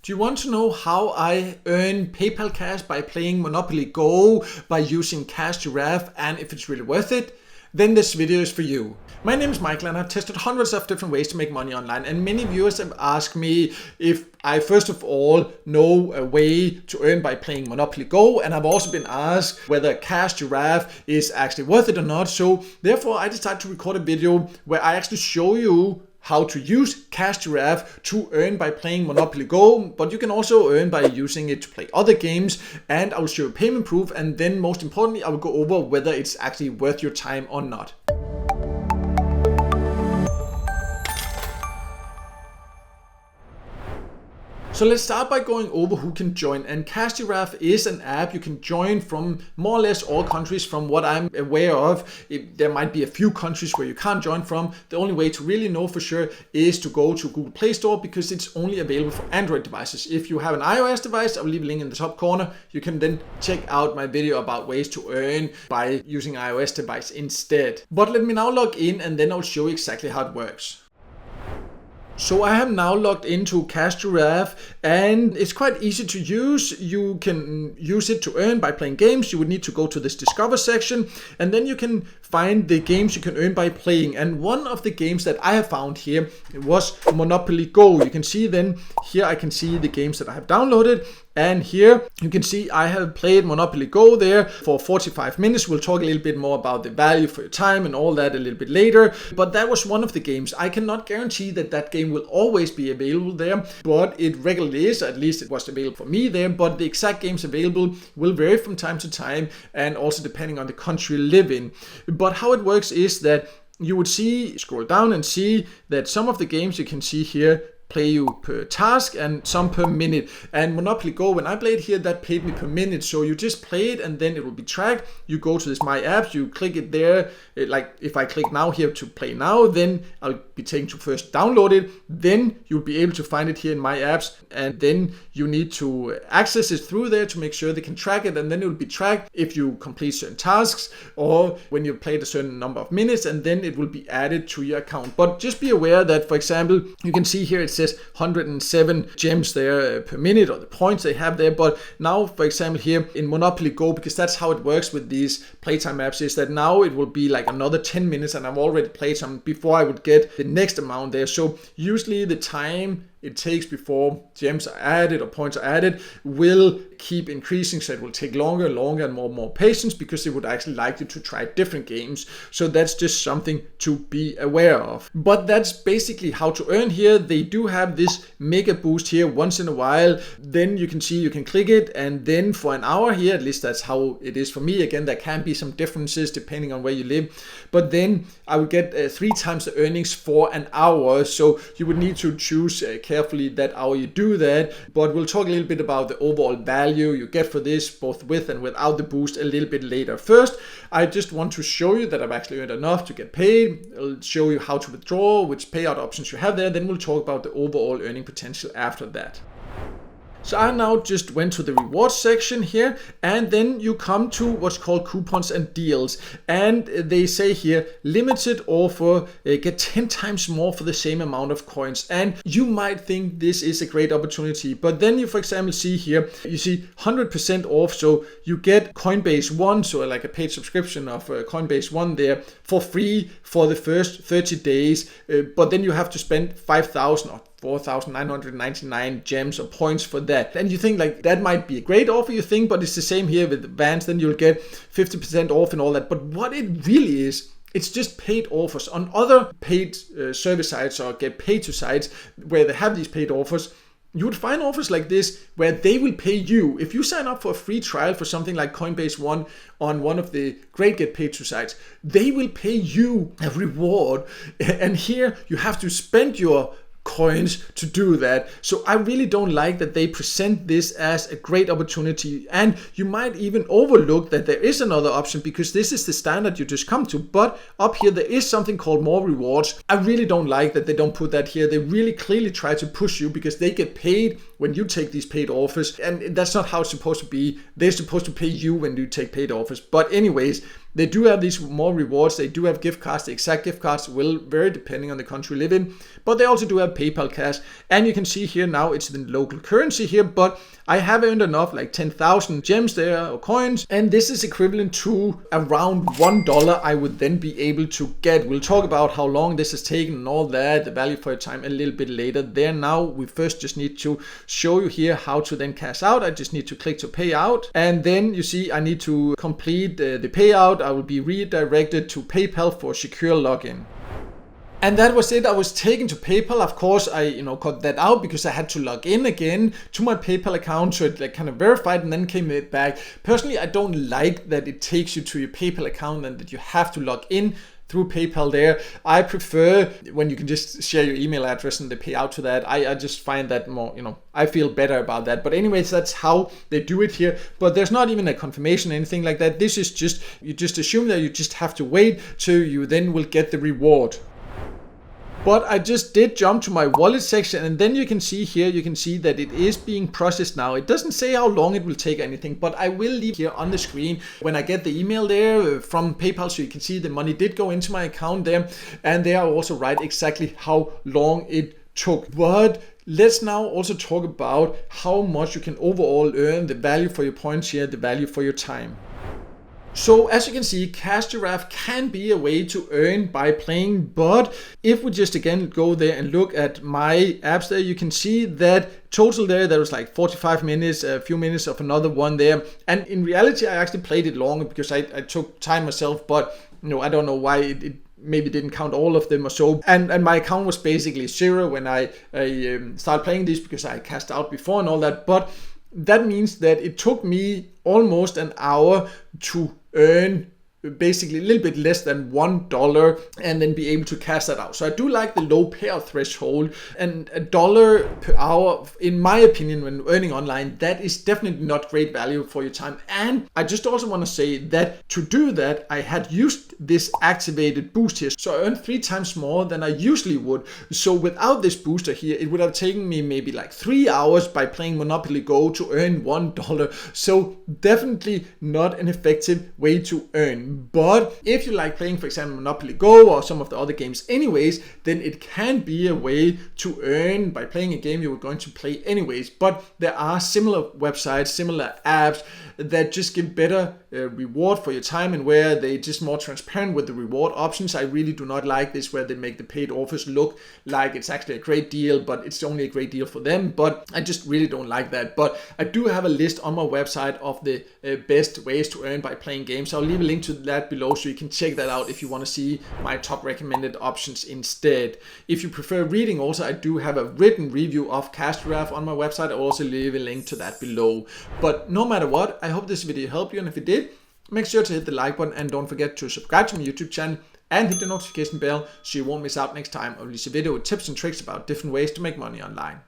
Do you want to know how I earn PayPal cash by playing Monopoly Go, by using Cash Giraffe, and if it's really worth it? Then this video is for you. My name is Michael and I've tested hundreds of different ways to make money online, and many viewers have asked me if I first of all know a way to earn by playing Monopoly Go, and I've also been asked whether Cash Giraffe is actually worth it or not. So therefore I decided to record a video where I actually show you how to use Cash Giraffe to earn by playing Monopoly Go, but you can also earn by using it to play other games, and I will show you payment proof, and then most importantly I will go over whether it's actually worth your time or not. So let's start by going over who can join, and Cash Giraffe is an app you can join from more or less all countries from what I'm aware of. There might be a few countries where you can't join from. The only way to really know for sure is to go to Google Play Store, because it's only available for Android devices. If you have an iOS device, I'll leave a link in the top corner. You can then check out my video about ways to earn by using iOS device instead. But let me now log in and then I'll show you exactly how it works. So I have now logged into Cash Giraffe, and it's quite easy to use. You can use it to earn by playing games. You would need to go to this Discover section, and then you can find the games you can earn by playing. And one of the games that I have found here was Monopoly Go. You can see then here I can see the games that I have downloaded. And here you can see I have played Monopoly Go there for 45 minutes. We'll talk a little bit more about the value for your time and all that a little bit later. But that was one of the games. I cannot guarantee that that game will always be available there, but it regularly is. At least it was available for me there. But the exact games available will vary from time to time, and also depending on the country you live in. But how it works is that you would scroll down and see that some of the games you can see here play you per task and some per minute. And Monopoly Go, when I played here, that paid me per minute. So you just play it and then it will be tracked. You go to this My Apps, you click it there. Like if I click now here to play now, then I'll be taken to first download it. Then you'll be able to find it here in My Apps, and then you need to access it through there to make sure they can track it, and then it will be tracked if you complete certain tasks or when you played a certain number of minutes, and then it will be added to your account. But just be aware that, for example, you can see here it says 107 gems there per minute, or the points they have there. But now, for example, here in Monopoly Go, because that's how it works with these playtime apps, is that now it will be like another 10 minutes, and I've already played some before I would get the next amount there. So usually the time it takes before gems are added or points are added will keep increasing, so it will take longer and longer and more patience, because they would actually like you to try different games. So that's just something to be aware of. But that's basically how to earn here. They do have this mega boost here once in a while. Then you can see you can click it, and then for an hour here, at least that's how it is for me. Again, there can be some differences depending on where you live, but then I would get 3 times the earnings for an hour. So you would need to choose carefully that hour you do that. But we'll talk a little bit about the overall value you get for this, both with and without the boost, a little bit later. First, I just want to show you that I've actually earned enough to get paid. I'll show you how to withdraw, which payout options you have there. Then we'll talk about the overall earning potential after that. So I now just went to the rewards section here, and then you come to what's called coupons and deals, and they say here limited offer, get 10 times more for the same amount of coins. And you might think this is a great opportunity, but then you, for example, see here, you see 100% off. So you get Coinbase One, so like a paid subscription of Coinbase One there for free for the first 30 days, but then you have to spend 5,000 or 4,999 gems or points for that. And you think like that might be a great offer, you think, but it's the same here with Vans. Then you'll get 50% off and all that. But what it really is, it's just paid offers. On other paid service sites or get paid to sites where they have these paid offers, you would find offers like this where they will pay you. If you sign up for a free trial for something like Coinbase One on one of the great get paid to sites, they will pay you a reward. And here you have to spend your coins to do that. So I really don't like that they present this as a great opportunity, and you might even overlook that there is another option, because this is the standard you just come to. But up here there is something called more rewards. I really don't like that they don't put that here. They really clearly try to push you, because they get paid when you take these paid offers, and that's not how it's supposed to be. They're supposed to pay you when you take paid offers. But anyways, They do have these more rewards. They do have gift cards. The exact gift cards will vary depending on the country you live in. But they also do have PayPal Cash. And you can see here now it's the local currency here. But I have earned enough, like 10,000 gems there or coins. And this is equivalent to around $1 I would then be able to get. We'll talk about how long this has taken and all that, the value for your time a little bit later. There now, we first just need to show you here how to then cash out. I just need to click to pay out. And then you see I need to complete the payout. I will be redirected to PayPal for secure login. And that was it. I was taken to PayPal. Of course, I cut that out because I had to log in again to my PayPal account, so it kind of verified and then came it back. Personally, I don't like that it takes you to your PayPal account and that you have to log in through PayPal there. I prefer when you can just share your email address and they pay out to that. I just find that more, I feel better about that. But anyways, that's how they do it here. But there's not even a confirmation or anything like that. This is just, you just assume that you just have to wait till you then will get the reward. But I just did jump to my wallet section, and then you can see here, you can see that it is being processed now. It doesn't say how long it will take anything, but I will leave here on the screen when I get the email there from PayPal, so you can see the money did go into my account there, and there I also write exactly how long it took. But let's now also talk about how much you can overall earn, the value for your points here, the value for your time. So as you can see, Cash Giraffe can be a way to earn by playing, but if we just again go there and look at my apps there, you can see that total there was like 45 minutes, a few minutes of another one there. And in reality, I actually played it longer because I took time myself, but I don't know why it maybe didn't count all of them or so. And my account was basically 0 when I started playing this because I cashed out before and all that. But that means that it took me almost an hour to earn basically a little bit less than $1 and then be able to cash that out. So I do like the low payout threshold, and $1 per hour, in my opinion, when earning online, that is definitely not great value for your time. And I just also want to say that to do that, I had used this activated boost here. So I earned 3 times more than I usually would. So without this booster here, it would have taken me maybe like 3 hours by playing Monopoly Go to earn $1. So definitely not an effective way to earn. But if you like playing, for example, Monopoly Go or some of the other games anyways, then it can be a way to earn by playing a game you were going to play anyways. But there are similar websites, similar apps that just give better reward for your time, and where they just more transparent with the reward options. I really do not like this where they make the paid offers look like it's actually a great deal, but it's only a great deal for them. But I just really don't like that. But I do have a list on my website of the best ways to earn by playing games. I'll leave a link to that below so you can check that out if you want to see my top recommended options instead. If you prefer reading also, I do have a written review of Cash Giraffe on my website. I'll also leave a link to that below. But no matter what, I hope this video helped you, and if it did, make sure to hit the like button and don't forget to subscribe to my YouTube channel and hit the notification bell so you won't miss out next time I release a video with tips and tricks about different ways to make money online.